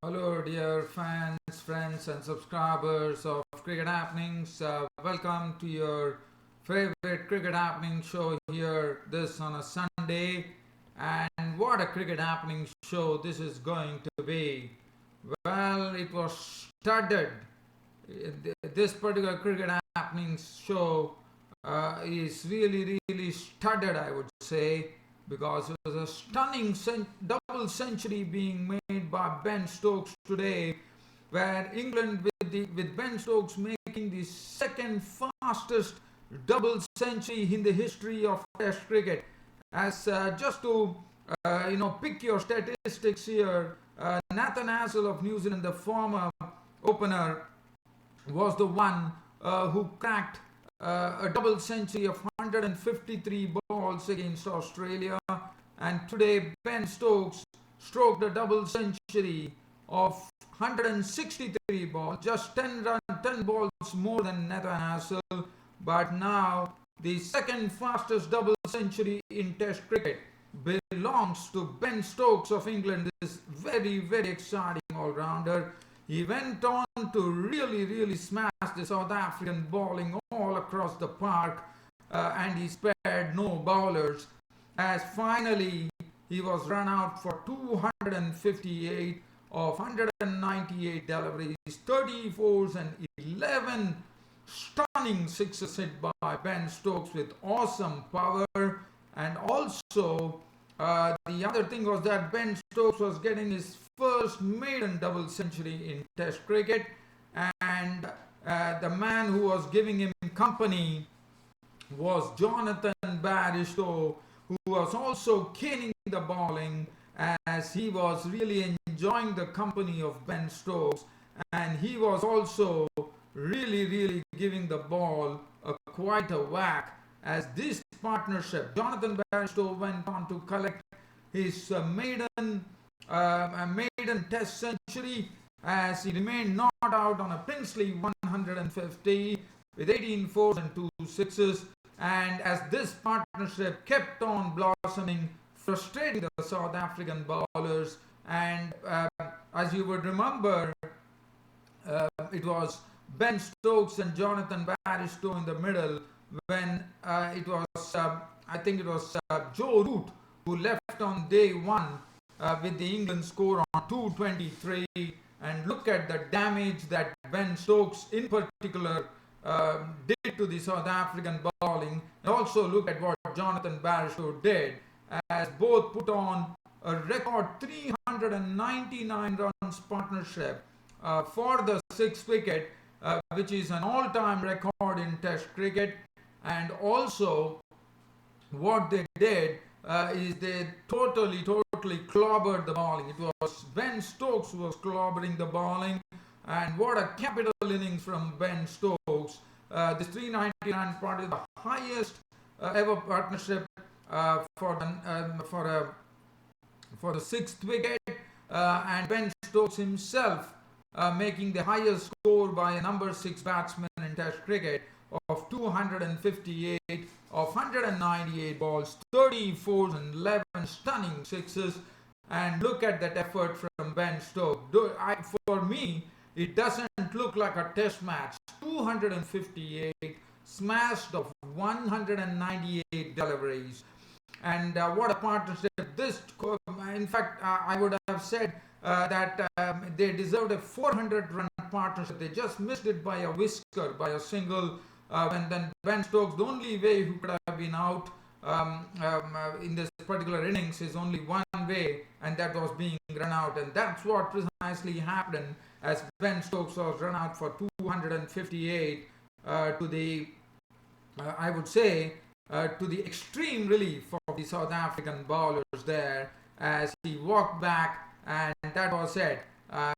Hello, dear fans, friends, and subscribers of Cricket Happenings. Welcome to your favorite Cricket Happening show here. This on a Sunday, and what a Cricket Happening show this is going to be. Well, it was studded. This particular Cricket Happenings show is really studded, I would say, because it was a stunning double century being made by Ben Stokes today, where England with Ben Stokes making the second fastest double century in the history of Test cricket. As just to pick your statistics here, Nathan Hassel of New Zealand, the former opener, was the one who cracked a double century of 153 balls against Australia, and today Ben Stokes stroked a double century of 163 balls, just 10 balls more than Nathan Hassel, but now the second fastest double century in Test cricket belongs to Ben Stokes of England, this very exciting all-rounder. He went on to really smash the South African bowling all across the park, and he spared no bowlers, as finally he was run out for 258 of 198 deliveries, 34s and 11 stunning sixes hit by Ben Stokes with awesome power. And also the other thing was that Ben Stokes was getting his first maiden double century in Test cricket, and the man who was giving him company was Jonathan Bairstow, who was also caning the bowling, as he was really enjoying the company of Ben Stokes, and he was also really giving the ball quite a whack. As this partnership, Jonathan Bairstow went on to collect his maiden Test century, as he remained not out on a princely 150 with 18 fours and 2 sixes. And as this partnership kept on blossoming, frustrating the South African bowlers, and as you would remember, it was Ben Stokes and Jonathan Bairstow in the middle, when it was, I think it was Joe Root who left on day one with the England score on 223. And look at the damage that Ben Stokes in particular did to the South African bowling. And also look at what Jonathan Bairstow did, as both put on a record 399 runs partnership for the sixth wicket, which is an all-time record in Test cricket. And also what they did is they totally clobbered the bowling. It was Ben Stokes who was clobbering the bowling, and what a capital innings from Ben Stokes. This 399 part is the highest ever partnership for the sixth wicket, and Ben Stokes himself making the highest score by a number 6 batsman in Test cricket of 258 of 198 balls, 34s and 11 stunning sixes. And look at that effort from Ben Stokes. For me, it doesn't look like a test match. 258 smashed of 198 deliveries. And what a partnership. In fact, I would have said that they deserved a 400-run partnership. They just missed it by a whisker, by a single. And then Ben Stokes, the only way who could have been out in this particular innings is only one way, and that was being run out. And that's what precisely happened, as Ben Stokes was run out for 258 to the, I would say, to the extreme relief of the South African bowlers there, as he walked back, and that was it.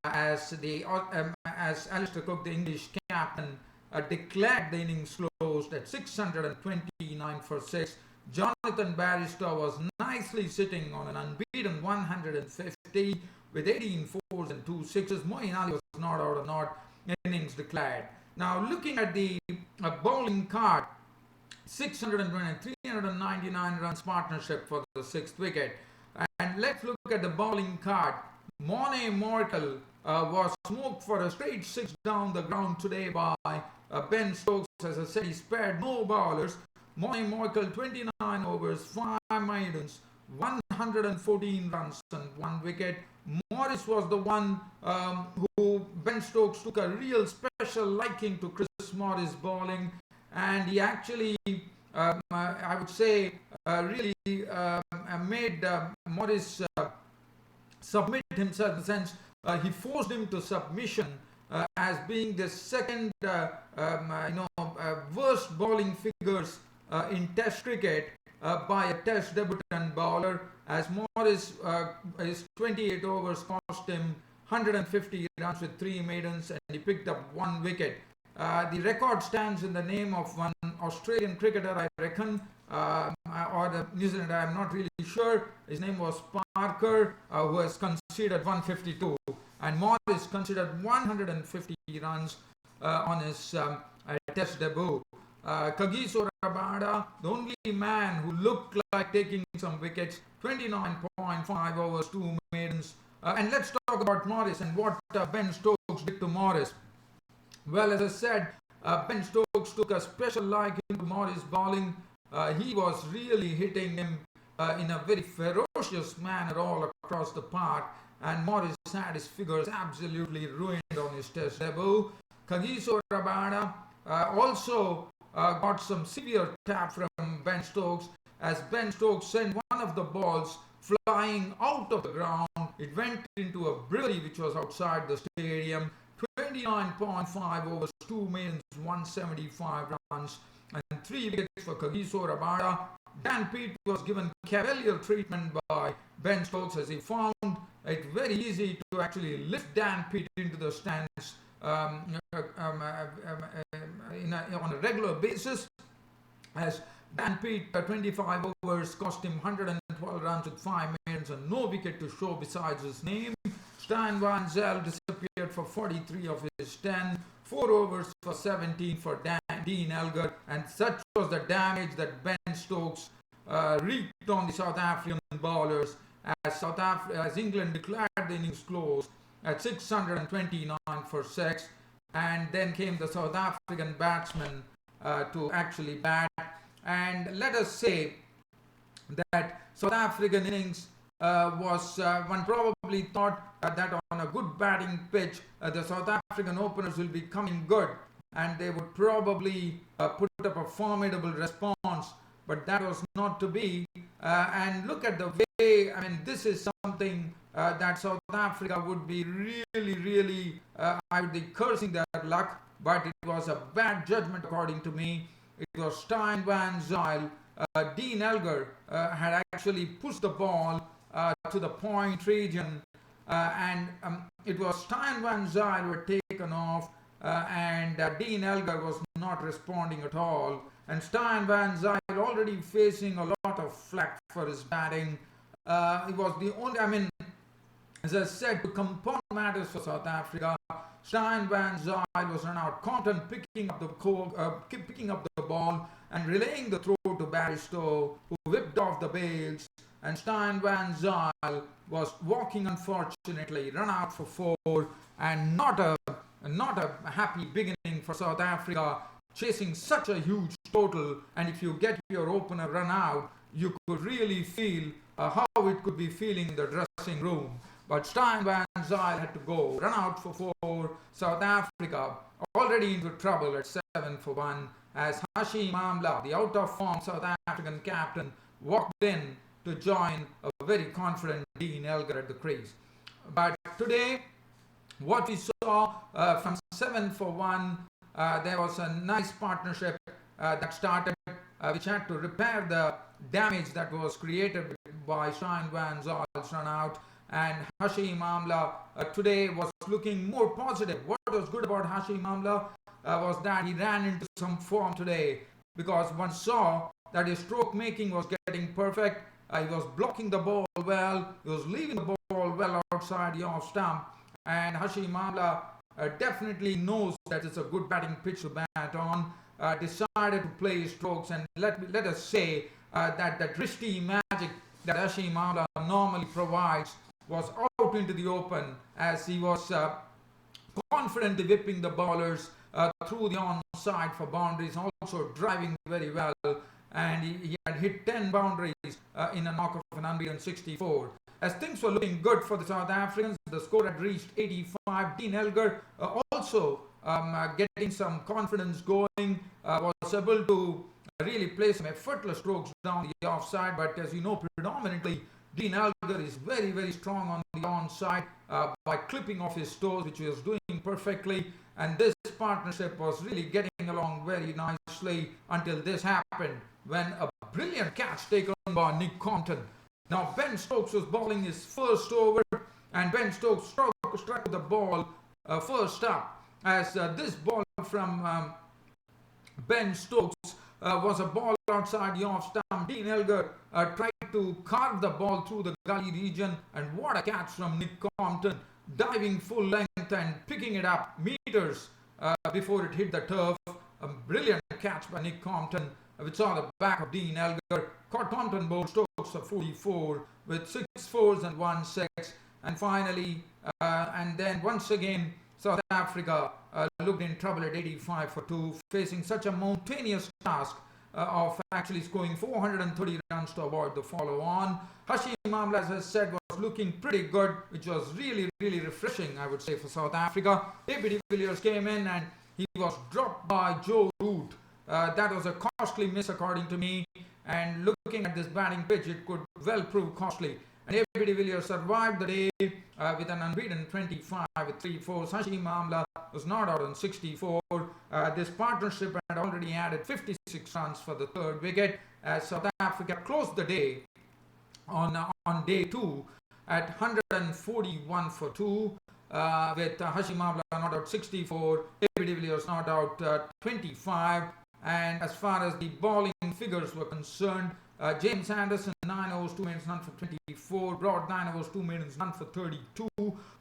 As Alistair Cook, the English captain, declared the innings closed at 629 for 6. Jonathan Bairstow was nicely sitting on an unbeaten 150 with 18 fours and 2 sixes. Moeen Ali was not out or not. Innings declared. Now looking at the bowling card, 620, 399 runs partnership for the sixth wicket. And let's look at the bowling card. Monet Morkel was smoked for a straight six down the ground today by Ben Stokes. As I said, he spared no bowlers. Monet Morkel 29 overs, 5 maidens, 114 runs and 1 wicket. Morris was the one who Ben Stokes took a real special liking to Chris Morris bowling, and he actually, I would say, really made Morris submit himself, in the sense he forced him to submission as being the second worst bowling figures in Test cricket by a Test debutant bowler, as Morris his 28 overs cost him 150 runs with 3 maidens, and he picked up 1 wicket. The record stands in the name of one Australian cricketer, I reckon, or the New Zealander, I'm not really sure. His name was Parker, who has conceded 152, and Morris conceded 150 runs on his Test debut. Kagiso Rabada, the only man who looked like taking some wickets, 29.5 overs, 2 maidens. And let's talk about Morris and what Ben Stokes did to Morris. Well, as I said, Ben Stokes took a special liking to Morris bowling. He was really hitting him in a very ferocious manner all across the park, and Morris had his figures absolutely ruined on his Test debut. Kagiso Rabada also got some severe tap from Ben Stokes, as Ben Stokes sent one of the balls flying out of the ground. It went into a brewery which was outside the stadium. 29.5 overs, 2 maidens, 175 runs, and 3 wickets for Kagiso Rabada. Dan Peet was given cavalier treatment by Ben Stokes, as he found it very easy to actually lift Dan Peet into the stands on a regular basis, as Dan Peet 25 overs cost him 112 runs with 5 maidens and no wicket to show besides his name. Stan Van Zyl disappeared for 43 of his 10, 4 overs for 17 for Dean Elgar, and such was the damage that Ben Stokes wreaked on the South African bowlers, as England declared the innings closed at 629 for 6, and then came the South African batsmen to actually bat. And let us say that South African innings was, one probably thought that on a good batting pitch, the South African openers will be coming good and they would probably put up a formidable response, but that was not to be. And look at the way, I mean, this is something that South Africa would be really, I would be cursing their luck, but it was a bad judgment according to me. It was Stein Van Zyl. Dean Elgar had actually pushed the ball to the point region, and it was Stein Van Zyl who had taken off, and Dean Elgar was not responding at all. And Stein Van Zyl already facing a lot of flack for his batting. He was the only, I mean, as I said, to compound matters for South Africa, Stein Van Zyl was run out. Compton picking up the ball and relaying the throw to Barristow, who whipped off the bails. And Stein Van Zyl was walking, unfortunately, run out for 4, and not a happy beginning for South Africa, chasing such a huge total. And if you get your opener run out, you could really feel how it could be feeling in the dressing room. But Stein Van Zyl had to go, run out for 4. South Africa already into trouble at 7 for 1, as Hashim Amla, the out-of-form South African captain, walked in to join a very confident Dean Elgar at the crease. But today, what we saw from 7 for 1, there was a nice partnership that started, which had to repair the damage that was created by Stein Van Zyl's run out. And Hashim Amla today was looking more positive. What was good about Hashim Amla was that he ran into some form today, because one saw that his stroke making was getting perfect. He was blocking the ball well, he was leaving the ball well outside the off stump, and Hashim Amla definitely knows that it's a good batting pitch to bat on. Decided to play his strokes, and let us say that the drishti magic that Hashim Amla normally provides was out into the open as he was confidently whipping the bowlers through the onside for boundaries, also driving very well. And he had hit 10 boundaries in a knock of an unbeaten 64. As things were looking good for the South Africans, the score had reached 85. Dean Elgar also getting some confidence going, was able to really play some effortless strokes down the offside. But as you know, predominantly Dean Elgar is very, very strong on the onside by clipping off his toes, which he was doing perfectly. And this partnership was really getting along very nicely until this happened, when a brilliant catch taken by Nick Compton. Now Ben Stokes was bowling his first over, and Ben Stokes struck the ball first up, as this ball from Ben Stokes was a ball outside the off stump. Dean Elgar tried to carve the ball through the gully region, and what a catch from Nick Compton, diving full length and picking it up meters before it hit the turf. A brilliant catch by Nick Compton, which saw the back of Dean Elgar. Compton bowled Stokes for 44 with 6 fours and 1 6. And finally, and then once again, South Africa looked in trouble at 85 for 2, facing such a mountainous task of actually scoring 430 runs to avoid the follow-on. Hashim Amla, as I said, was looking pretty good, which was really, really refreshing, I would say, for South Africa. AB de Villiers came in and he was dropped by Joe Root. That was a costly miss according to me, and looking at this batting pitch, it could well prove costly. And AB de Villiers survived the day with an unbeaten 25 with 3 fours. Hashim Amla was not out on 64. This partnership had already added 56 runs for the third wicket, as South Africa closed the day on day 2 at 141 for 2, with Hashim Amla not out 64, AB de Villiers not out 25. And as far as the bowling figures were concerned, James Anderson 9 overs 2 minutes none for 24, Broad 9 overs 2 minutes none for 32,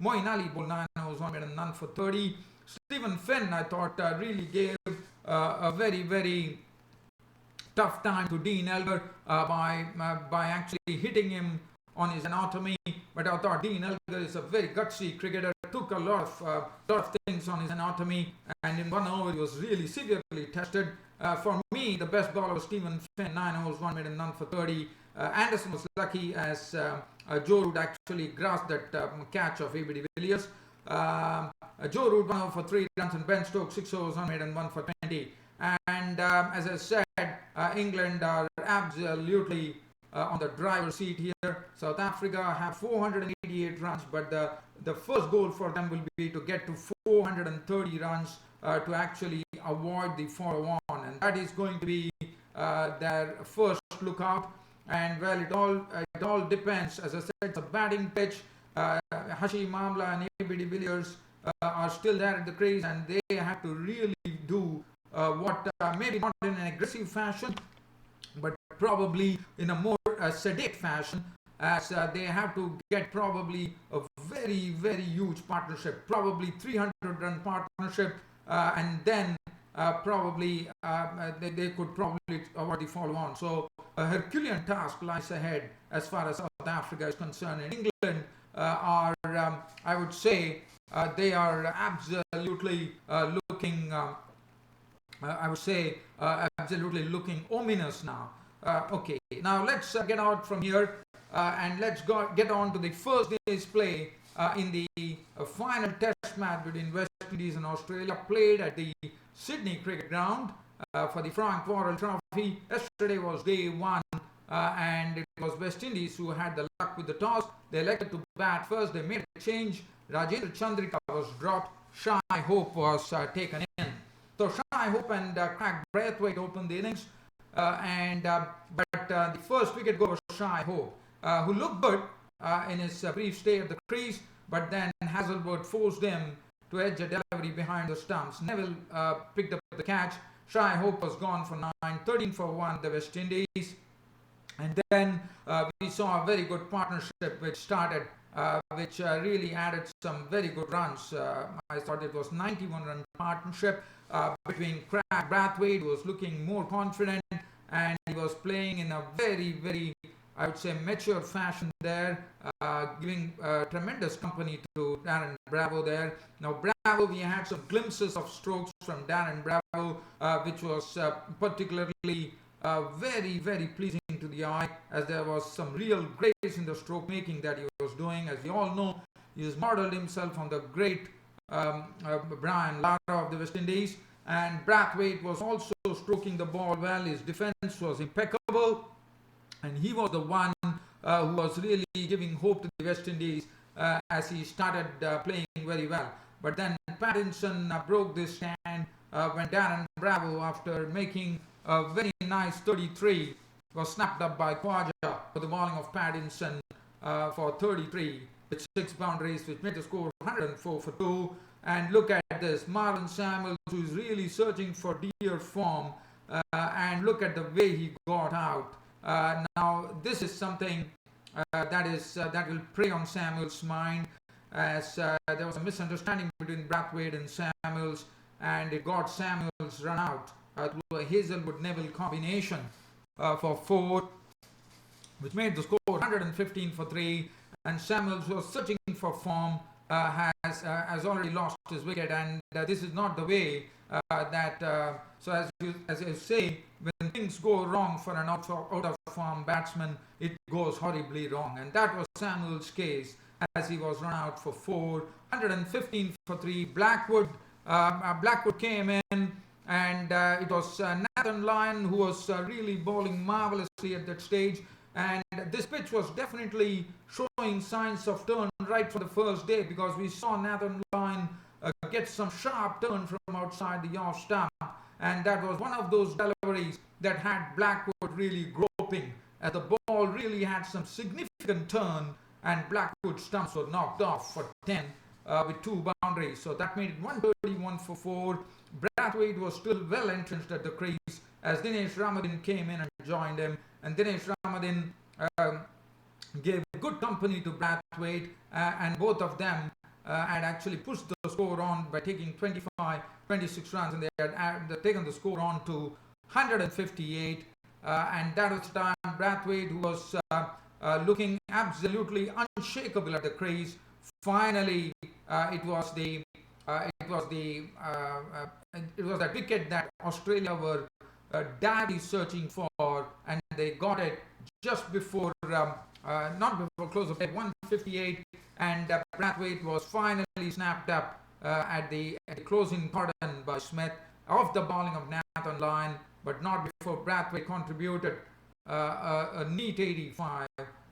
Moeen Ali bowled 9 overs 1 minute none for 30. Stephen Finn, I thought, really gave a very, very tough time to Dean Elgar by actually hitting him on his anatomy. But I thought Dean Elgar is a very gutsy cricketer, took a lot of things on his anatomy, and in 1 over he was really severely tested. For me, the best bowler was Stephen Finn, 9 overs 1 minute none for 30. Anderson was lucky, as Joe Root actually grasped that catch of AB de Villiers. Joe Root 1 over for 3 runs, and Ben Stokes 6 overs 1 minute and 1 for 20. And as I said, England are absolutely on the driver's seat here. South Africa have 488 runs, but the first goal for them will be to get to 430 runs to actually avoid the follow-on, and that is going to be their first lookout. And well, it all depends. As I said, it's a batting pitch. Hashim Amla and AB de Villiers are still there at the crease, and they have to really do what maybe not in an aggressive fashion, but probably in a more sedate fashion, as they have to get probably a very, very huge partnership, probably 300-run partnership, and then probably they could probably avoid the follow-on. So a Herculean task lies ahead as far as South Africa is concerned. And England are, I would say, they are absolutely looking, I would say, absolutely looking ominous now. Okay, now let's get out from here and let's get on to the first day's play in the final test match between West Indies and Australia, played at the Sydney Cricket Ground for the Frank Worrell Trophy. Yesterday was day 1, and it was West Indies who had the luck with the toss. They elected to bat first. They made a change. Rajendra Chandrika was dropped. Shai Hope was taken in. So Shai Hope and Craig Braithwaite opened the innings, but the first wicket goes was Shai Hope, who looked good in his brief stay at the crease, but then Hazlewood forced him to edge a delivery behind the stumps. Neville picked up the catch. Shai Hope was gone for 9, 13 for 1, the West Indies. And then we saw a very good partnership which started, which really added some very good runs. I thought it was 91-run partnership between Craig Braithwaite, who was looking more confident, and he was playing in a very, very, I would say, mature fashion there, giving tremendous company to Darren Bravo there. Now, Bravo, we had some glimpses of strokes from Darren Bravo, which was particularly very, very pleasing to the eye, as there was some real grace in the stroke making that he was doing. As we all know, he has modeled himself on the great Brian Lara of the West Indies, and Brathwaite was also stroking the ball well. His defense was impeccable, and he was the one who was really giving hope to the West Indies as he started playing very well. But then Pattinson broke this stand when Darren Bravo, after making a very nice 33, was snapped up by Khwaja for the bowling of Pattinson for 33 with 6 boundaries, which made the score 104 for 2. And look at this, Marlon Samuels, who is really searching for dear form, and look at the way he got out. Now this is something that will prey on Samuels' mind, as there was a misunderstanding between Brathwaite and Samuels, and it got Samuels run out through a Hazelwood-Neville combination for 4, which made the score 115 for 3. And Samuels was searching for form, has already lost his wicket, and this is not the way so as you say, when things go wrong for an out of form batsman, it goes horribly wrong, and that was Samuel's case, as he was run out for 4, 115 for 3. Blackwood came in, and it was Nathan Lyon who was really bowling marvellously at that stage. And this pitch was definitely showing signs of turn right from the first day, because we saw Nathan Lyon get some sharp turn from outside the off stump, and that was one of those deliveries that had Blackwood really groping, as the ball really had some significant turn, and Blackwood's stumps were knocked off for 10 with 2 boundaries. So that made it 131 for 4. Brathwaite was still well entrenched at the crease as Dinesh Ramadhin came in and joined him, and Dinesh Ramadhin gave good company to Brathwaite, and both of them had actually pushed the score on by taking 26 runs, and they had taken the score on to 158, and that was the time Brathwaite, who was looking absolutely unshakable at the crease. Finally, it was that wicket that Australia were badly searching for, and they got it just before, not before close of play, 158, and Brathwaite was finally snapped up at the closing cordon by Smith off the bowling of Nathan Lyon, but not before Brathwaite contributed a neat 85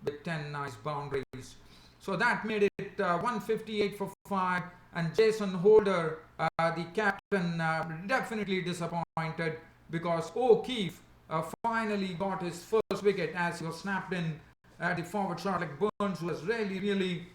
with 10 nice boundaries. So that made it 158 for 5, and Jason Holder, the captain, definitely disappointed, because O'Keefe finally got his first wicket as he was snapped in at the forward shot, like Burns, who has really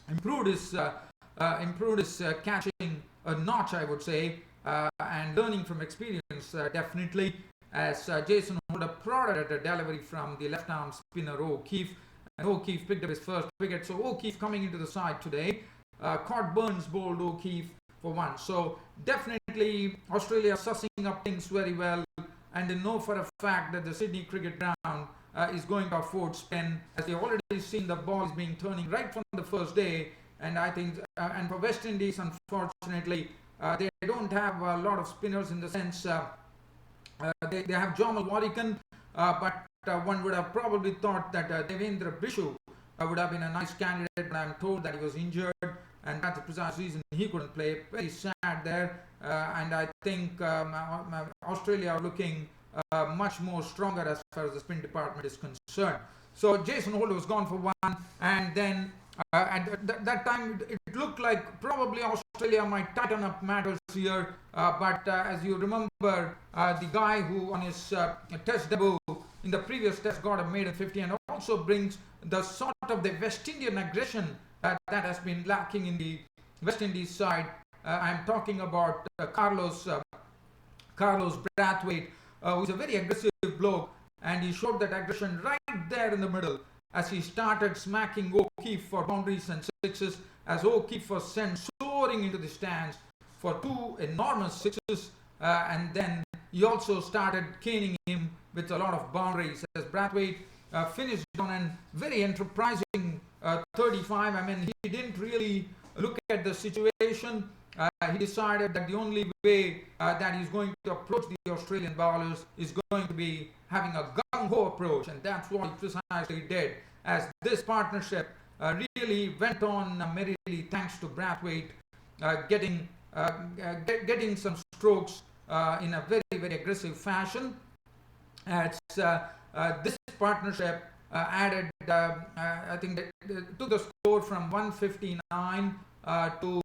improved his catching a notch, I would say, and learning from experience, definitely, as Jason Holder prodded at a delivery from the left-arm spinner O'Keefe, and O'Keefe picked up his first wicket. So O'Keefe coming into the side today. Caught Burns bowled O'Keefe for 1. So definitely Australia sussing up things very well, and they know for a fact that the Sydney cricket ground is going to afford spin, as they've already seen the ball is being turning right from the first day. And I think, and for West Indies, unfortunately, they don't have a lot of spinners, in the sense they have Jamal Warrican, but one would have probably thought that Devendra Bishu would have been a nice candidate, but I'm told that he was injured, and that's the precise reason he couldn't play. Very sad there, and I think Australia are looking much more stronger as far as the spin department is concerned. So Jason Holder was gone for 1, and then at that time it looked like probably Australia might tighten up matters here, but as you remember, the guy who on his test debut in the previous test got a maiden 50, and also brings the sort of the West Indian aggression that has been lacking in the West Indies side. I'm talking about Carlos Brathwaite, who's a very aggressive bloke, and he showed that aggression right there in the middle as he started smacking O'Keefe for boundaries and sixes, as O'Keefe was sent soaring into the stands for 2 enormous sixes, and then he also started caning him with a lot of boundaries, as Brathwaite finished on on a very enterprising 35. I mean, he didn't really look at the situation. He decided that the only way that he's going to approach the Australian bowlers is going to be having a gung-ho approach, and that's what he precisely did, as this partnership really went on merrily thanks to Brathwaite getting some strokes in a very, very aggressive fashion. As this partnership added, I think, took the score from 159 to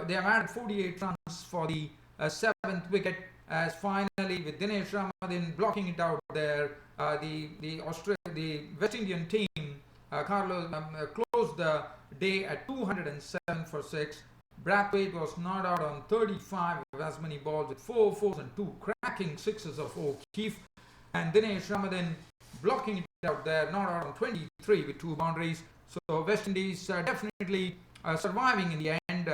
they have added 48 runs for the 7th wicket, as finally, with Dinesh Ramadhin blocking it out there, the West Indian team closed the day at 207 for 6. Brathwaite was not out on 35 of as many balls, with 4 fours and 2 cracking sixes of O'Keefe, and Dinesh Ramadhin blocking it out there, not out on 23 with 2 boundaries. So West Indies definitely surviving in the end,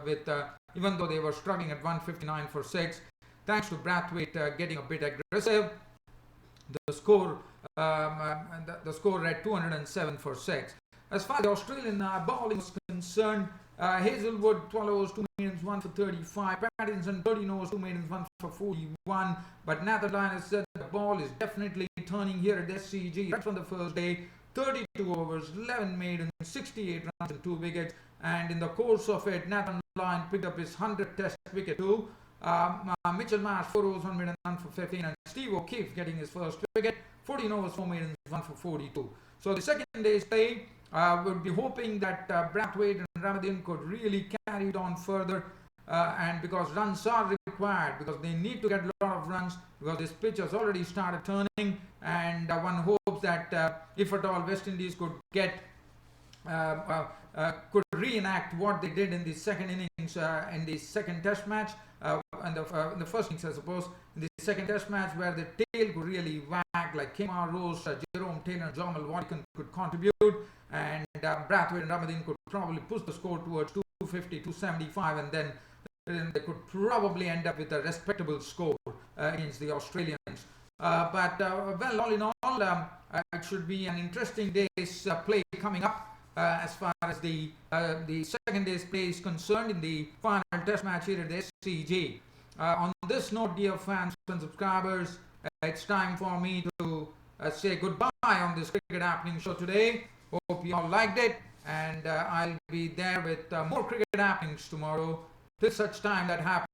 with even though they were struggling at 159 for 6, thanks to Brathwaite getting a bit aggressive. The score at 207 for 6. As far as the Australian bowling was concerned, Hazelwood 12 overs 2 maidens 1 for 35, Pattinson 13 overs 2 maidens 1 for 41. But Nathan Lyon has said the ball is definitely turning here at SCG right from the first day. 32 overs, 11 maidens, 68 runs and 2 wickets, and in the course of it, Nathan Lyon picked up his 100th Test wicket too. Mitchell Marsh 4 overs 1 maiden 1 for 15, and Steve O'Keefe getting his first wicket, 14 overs 4 maidens 1 for 42. So the second day's play, would be hoping that Brathwaite and Ramadhin could really carry it on further, and because runs are required, because they need to get a lot of runs, because this pitch has already started turning, and one hopes that if at all West Indies could get could reenact what they did in the second innings in the second Test match, and in the first innings, I suppose, in the second Test match, where the tail could really wag, like Kemar Rose, Jerome Taylor, and Jamal Watkins could contribute, and Brathwaite and Ramadhin could probably push the score towards 250, 275, and then they could probably end up with a respectable score against the Australians. But well, all in all, it should be an interesting day's play coming up. As far as the second day's play is concerned, in the final Test match here at the SCG. On this note, dear fans and subscribers, it's time for me to say goodbye on this Cricket Happening show today. Hope you all liked it, and I'll be there with more Cricket Happenings tomorrow. Till such time that happens.